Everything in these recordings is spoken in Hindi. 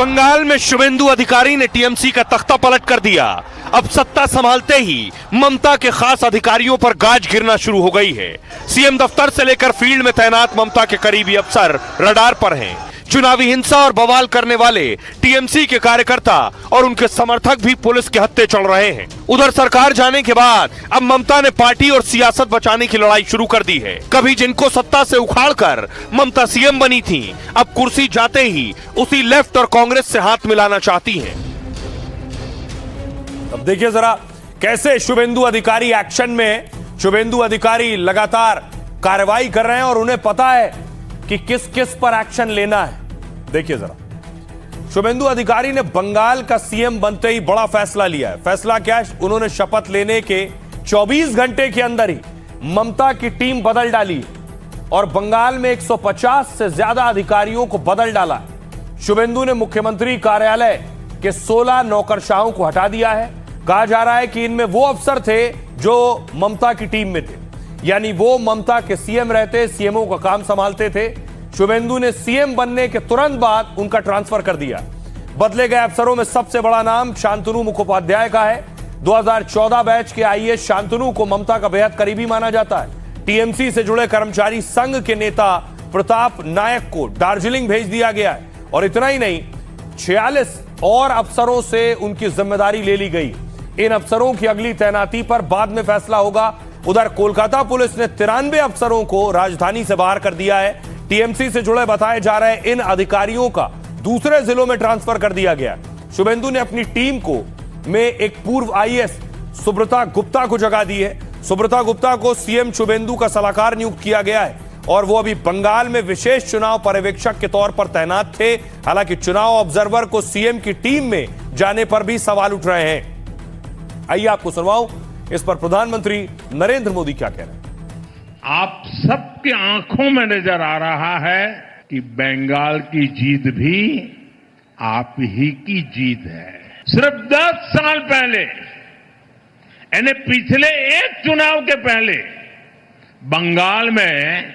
बंगाल में शुभेंदु अधिकारी ने टीएमसी का तख्ता पलट कर दिया। अब सत्ता संभालते ही ममता के खास अधिकारियों पर गाज गिरना शुरू हो गई है। सीएम दफ्तर से लेकर फील्ड में तैनात ममता के करीबी अफसर रडार पर हैं। चुनावी हिंसा और बवाल करने वाले टीएमसी के कार्यकर्ता और उनके समर्थक भी पुलिस के हत्थे चढ़ रहे हैं। उधर सरकार जाने के बाद अब ममता ने पार्टी और सियासत बचाने की लड़ाई शुरू कर दी है। कभी जिनको सत्ता से उखाड़कर ममता सीएम बनी थी, अब कुर्सी जाते ही उसी लेफ्ट और कांग्रेस से हाथ मिलाना चाहती हैं। अब देखिए जरा कैसे शुभेंदु अधिकारी एक्शन में है। शुभेंदु अधिकारी लगातार कार्रवाई कर रहे हैं और उन्हें पता है कि किस किस पर एक्शन लेना है। देखिए जरा, शुभेंदु अधिकारी ने बंगाल का सीएम बनते ही बड़ा फैसला लिया है। फैसला क्या है? उन्होंने शपथ लेने के 24 घंटे के अंदर ही ममता की टीम बदल डाली और बंगाल में 150 से ज्यादा अधिकारियों को बदल डाला। शुभेंदु ने मुख्यमंत्री कार्यालय के 16 नौकरशाहों को हटा दिया है। कहा जा रहा है कि इनमें वो अफसर थे जो ममता की टीम में थे, यानी वो ममता के सीएम रहते, सीएमओ का काम संभालते थे। शुभेंदु ने सीएम बनने के तुरंत बाद उनका ट्रांसफर कर दिया। बदले गए अफसरों में सबसे बड़ा नाम शांतनु मुखोपाध्याय का है। 2014 बैच के आईएएस शांतनु को ममता का बेहद करीबी माना जाता है। टीएमसी से जुड़े कर्मचारी संघ के नेता प्रताप नायक को दार्जिलिंग भेज दिया गया है। और इतना ही नहीं, 46 और अफसरों से उनकी जिम्मेदारी ले ली गई। इन अफसरों की अगली तैनाती पर बाद में फैसला होगा। उधर कोलकाता पुलिस ने 93 अफसरों को राजधानी से बाहर कर दिया है। टीएमसी से जुड़े बताए जा रहे इन अधिकारियों का दूसरे जिलों में ट्रांसफर कर दिया गया। शुभेंदु ने अपनी टीम को में एक पूर्व आईएएस सुब्रता गुप्ता को जगह दी है। सुब्रता गुप्ता को सीएम शुभेंदु का सलाहकार नियुक्त किया गया है और वो अभी बंगाल में विशेष चुनाव पर्यवेक्षक के तौर पर तैनात थे। हालांकि चुनाव ऑब्जर्वर को सीएम की टीम में जाने पर भी सवाल उठ रहे हैं। आइए आपको सुनवाऊं इस पर प्रधानमंत्री नरेंद्र मोदी क्या कह रहे हैं। आप सबकी आंखों में नजर आ रहा है कि बंगाल की जीत भी आप ही की जीत है। सिर्फ 10 साल पहले, यानी पिछले एक चुनाव के पहले, बंगाल में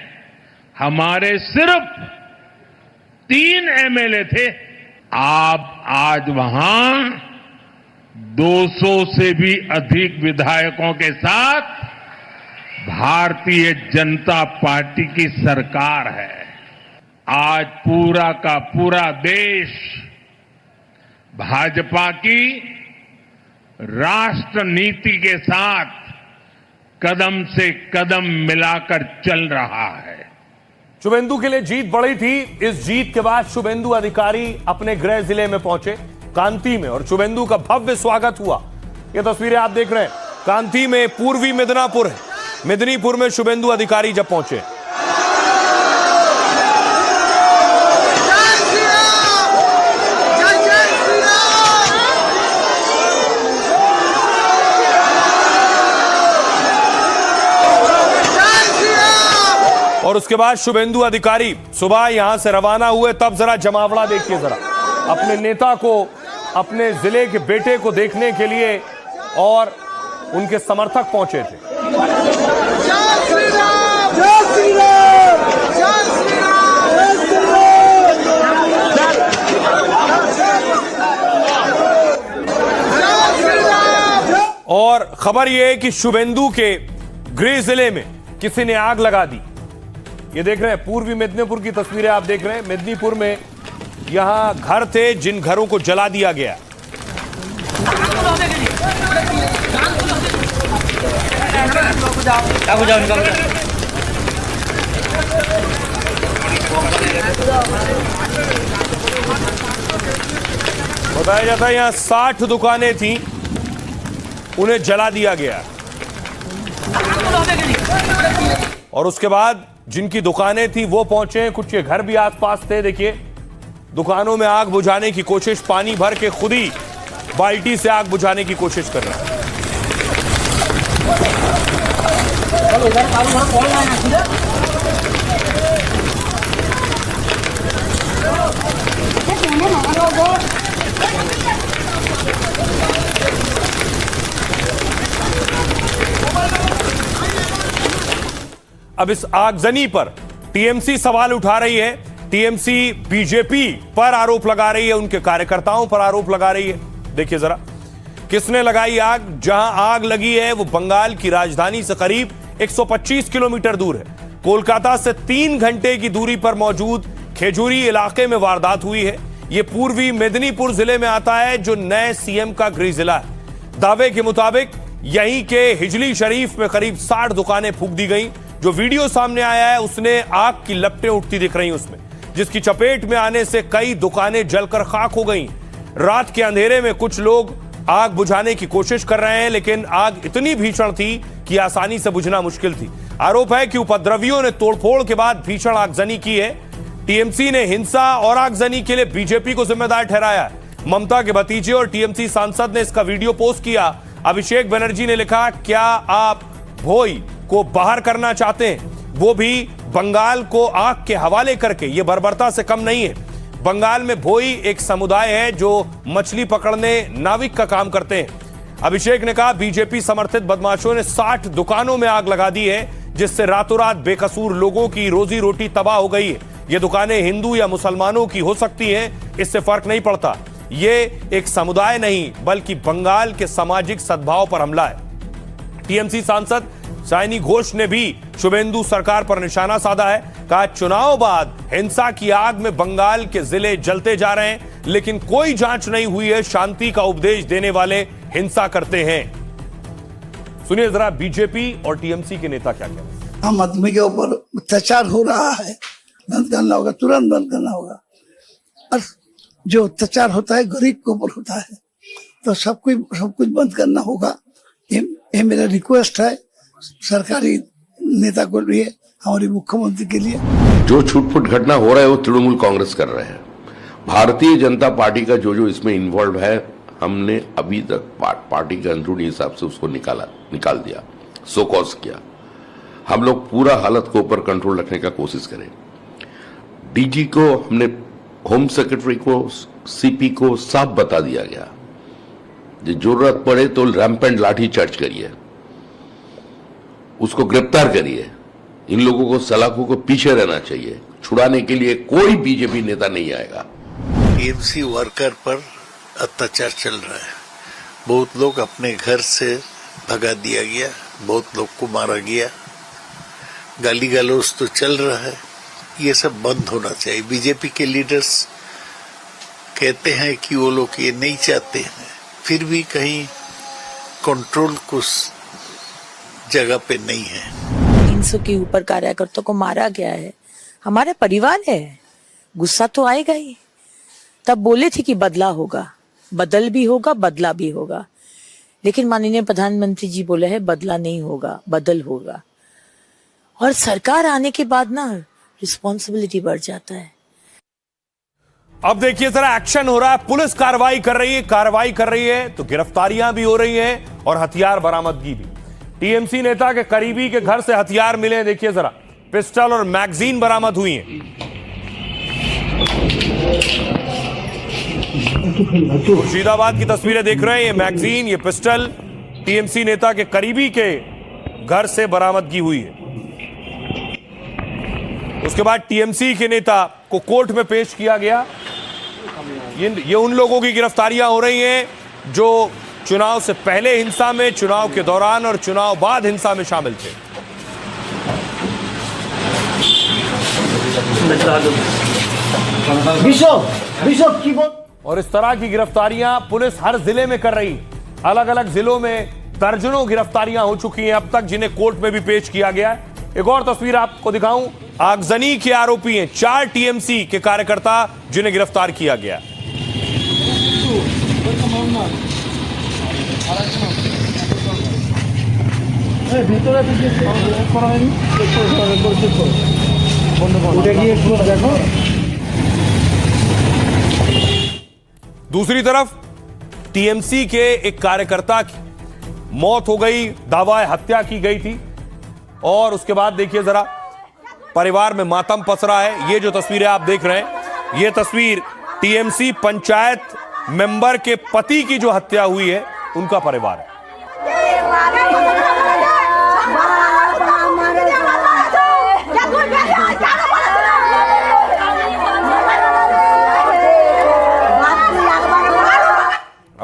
हमारे सिर्फ 3 एमएलए थे। आप आज वहां 200 से भी अधिक विधायकों के साथ भारतीय जनता पार्टी की सरकार है। आज पूरा का पूरा देश भाजपा की राष्ट्र नीति के साथ कदम से कदम मिलाकर चल रहा है। शुभेंदु के लिए जीत बड़ी थी। इस जीत के बाद शुभेंदु अधिकारी अपने गृह जिले में पहुंचे कांती में और शुभेंदु का भव्य स्वागत हुआ। ये तस्वीरें आप देख रहे हैं कांती में, पूर्वी मिदनापुर है। मिदनीपुर में शुभेंदु अधिकारी जब पहुंचे, और उसके बाद शुभेंदु अधिकारी सुबह यहां से रवाना हुए। तब जरा जमावड़ा देखिए, जरा अपने नेता को, अपने जिले के बेटे को देखने के लिए और उनके समर्थक पहुंचे थे। और खबर यह है कि शुभेंदु के गृह जिले में किसी ने आग लगा दी। ये देख रहे हैं पूर्वी मिदनीपुर की तस्वीरें आप देख रहे हैं। मिदनीपुर में यहां घर थे जिन घरों को जला दिया गया। बताया जाता है यहां 60 दुकानें थी, उन्हें जला दिया गया। और उसके बाद जिनकी दुकानें थी वो पहुंचे। कुछ के घर भी आसपास थे। देखिए दुकानों में आग बुझाने की कोशिश, पानी भर के खुद ही बाल्टी से आग बुझाने की कोशिश कर रहे हैं। अब इस आगजनी पर टीएमसी सवाल उठा रही है टीएमसी बीजेपी पर आरोप लगा रही है, उनके कार्यकर्ताओं पर आरोप लगा रही है। देखिए जरा, किसने लगाई आग? जहां आग लगी है वो बंगाल की राजधानी से करीब 125 किलोमीटर दूर है। कोलकाता से 3 घंटे की दूरी पर मौजूद खेजूरी इलाके में वारदात हुई है। यह पूर्वी मेदिनीपुर जिले में आता है, जो नए सीएम का गृह जिला है। दावे के मुताबिक यहीं के हिजली शरीफ में करीब 60 दुकानें फूंक दी गई। जो वीडियो सामने आया है उसने आग की लपटें उठती दिख रही उसमें, जिसकी चपेट में आने से कई दुकानें जलकर खाक हो गई। रात के अंधेरे में कुछ लोग आग बुझाने की कोशिश कर रहे हैं, लेकिन आग इतनी भीषण थी कि आसानी से बुझना मुश्किल थी। आरोप है कि उपद्रवियों ने तोड़फोड़ के बाद भीषण आगजनी की है। टीएमसी ने हिंसा और आगजनी के लिए बीजेपी को जिम्मेदार ठहराया है। ममता के भतीजे और टीएमसी सांसद ने इसका वीडियो पोस्ट किया। अभिषेक बनर्जी ने लिखा, क्या आप भोई को बाहर करना चाहते हैं, वो भी बंगाल को आग के हवाले करके? ये बर्बरता से कम नहीं है। बंगाल में भोई एक समुदाय है जो मछली पकड़ने नाविक का काम करते हैं। अभिषेक ने कहा, बीजेपी समर्थित बदमाशों ने 60 दुकानों में आग लगा दी है, जिससे रातों रात बेकसूर लोगों की रोजी रोटी तबाह हो गई है। ये दुकानें हिंदू या मुसलमानों की हो सकती हैं, इससे फर्क नहीं पड़ता। ये एक समुदाय नहीं बल्कि बंगाल के सामाजिक सद्भाव पर हमला है। टीएमसी सांसद साइनी घोष ने भी शुभेंदु सरकार पर निशाना साधा है। कहा, चुनाव बाद हिंसा की आग में बंगाल के जिले जलते जा रहे हैं, लेकिन कोई जांच नहीं हुई है। शांति का उपदेश देने वाले हिंसा करते हैं। सुनिए जरा बीजेपी और टीएमसी के नेता क्या कहते हैं। आम आदमी के ऊपर अत्याचार हो रहा है, बंद करना होगा, तुरंत बंद करना होगा। और जो अत्याचार होता है गरीब के ऊपर होता है, तो सब कुछ बंद करना होगा। ये मेरा रिक्वेस्ट है सरकारी नेता को लिए, हमारे मुख्यमंत्री के लिए। जो छूटफूट घटना हो रहा है वो तृणमूल कांग्रेस कर रहे हैं। भारतीय जनता पार्टी का जो इसमें इन्वॉल्व है, हमने अभी तक पार्टी के अंदरूनी हिसाब से उसको निकाल दिया, सो कॉज किया। हम लोग पूरा हालत को ऊपर कंट्रोल रखने का कोशिश करें। डीजी को हमने, होम सेक्रेटरी को, सीपी को साफ बता दिया गया, जरूरत पड़े तो रैंपेंट लाठी चार्ज करिए, उसको गिरफ्तार करिए। इन लोगों को, सलाखों को पीछे रहना चाहिए। छुड़ाने के लिए कोई बीजेपी नेता नहीं आएगा। टीएमसी वर्कर पर अत्याचार चल रहा है। बहुत लोग अपने घर से भगा दिया गया, बहुत लोग को मारा गया, गाली गलौज तो चल रहा है। ये सब बंद होना चाहिए। बीजेपी के लीडर्स कहते हैं कि वो लोग ये नहीं चाहते हैं, फिर भी कहीं कंट्रोल कुछ जगह पे नहीं है। 300 के ऊपर कार्यकर्ताओं को मारा गया है, हमारा परिवार है, गुस्सा तो आएगा ही। तब बोले थे कि बदला होगा, बदल भी होगा, बदला भी होगा, लेकिन माननीय प्रधानमंत्री जी बोले हैं बदला नहीं होगा, बदल होगा। और सरकार आने के बाद ना रिस्पॉन्सिबिलिटी बढ़ जाता है। अब देखिए जरा, एक्शन हो रहा है, पुलिस कार्रवाई कर रही है तो गिरफ्तारियां भी हो रही हैं और हथियार बरामदगी भी। टीएमसी नेता के करीबी के घर से हथियार मिले, देखिए जरा, पिस्टल और मैगजीन बरामद हुई हैं। मुर्शिदाबाद की तस्वीरें देख रहे हैं। ये मैगजीन, ये पिस्टल टीएमसी नेता के करीबी के घर से बरामदगी हुई है। उसके बाद टीएमसी के नेता को कोर्ट में पेश किया गया। ये उन लोगों की गिरफ्तारियां हो रही हैं जो चुनाव से पहले हिंसा में, चुनाव के दौरान और चुनाव बाद हिंसा में शामिल थे। और इस तरह की गिरफ्तारियां पुलिस हर जिले में कर रही। अलग अलग जिलों में दर्जनों गिरफ्तारियां हो चुकी हैं अब तक, जिन्हें कोर्ट में भी पेश किया गया है। एक और तस्वीर आपको दिखाऊं। आगजनी के आरोपी हैं 4 टीएमसी के कार्यकर्ता, जिन्हें गिरफ्तार किया गया। दूसरी तरफ टीएमसी के एक कार्यकर्ता की मौत हो गई, दावा हत्या की गई थी। और उसके बाद देखिए जरा, परिवार में मातम पसरा है। ये जो तस्वीरें आप देख रहे हैं, ये तस्वीर टीएमसी पंचायत मेंबर के पति की जो हत्या हुई है, उनका परिवार है।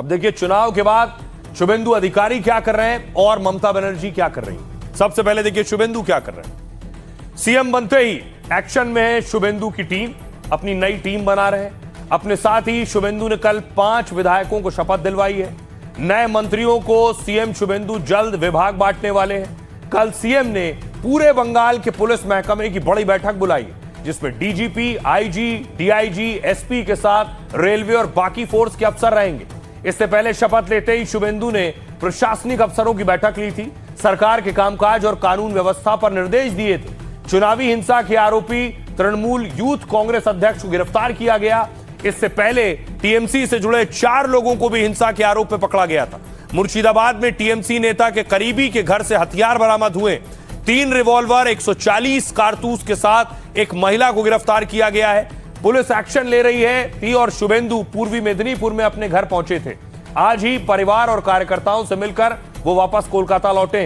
अब देखिए चुनाव के बाद शुभेंदु अधिकारी क्या कर रहे हैं और ममता बनर्जी क्या कर रही है। सबसे पहले देखिए शुभेंदु क्या कर रहे हैं। सीएम बनते ही एक्शन में है शुभेंदु की टीम, अपनी नई टीम बना रहे हैं। अपने साथ ही शुभेंदु ने कल 5 विधायकों को शपथ दिलवाई है। नए मंत्रियों को सीएम शुभेंदु जल्द विभाग बांटने वाले हैं। कल सीएम ने पूरे बंगाल के पुलिस महकमे की बड़ी बैठक बुलाई है, जिसमें डीजीपी, आईजी, डीआईजी, एसपी के साथ रेलवे और बाकी फोर्स के अफसर रहेंगे। इससे पहले शपथ लेते ही शुभेंदु ने प्रशासनिक अफसरों की बैठक ली थी, सरकार के कामकाज और कानून व्यवस्था पर निर्देश दिए थे। चुनावी हिंसा के आरोपी तृणमूल यूथ कांग्रेस अध्यक्ष को गिरफ्तार किया गया। इससे पहले टीएमसी से जुड़े 4 लोगों को भी हिंसा के आरोप में पकड़ा गया था। मुर्शिदाबाद में टीएमसी नेता के करीबी के घर से हथियार बरामद हुए। 3 रिवॉल्वर, 140 कारतूस के साथ एक महिला को गिरफ्तार किया गया है। पुलिस एक्शन ले रही है। टी और शुभेंदु पूर्वी मेदिनीपुर में अपने घर पहुंचे थे। आज ही परिवार और कार्यकर्ताओं से मिलकर वो वापस कोलकाता लौटे।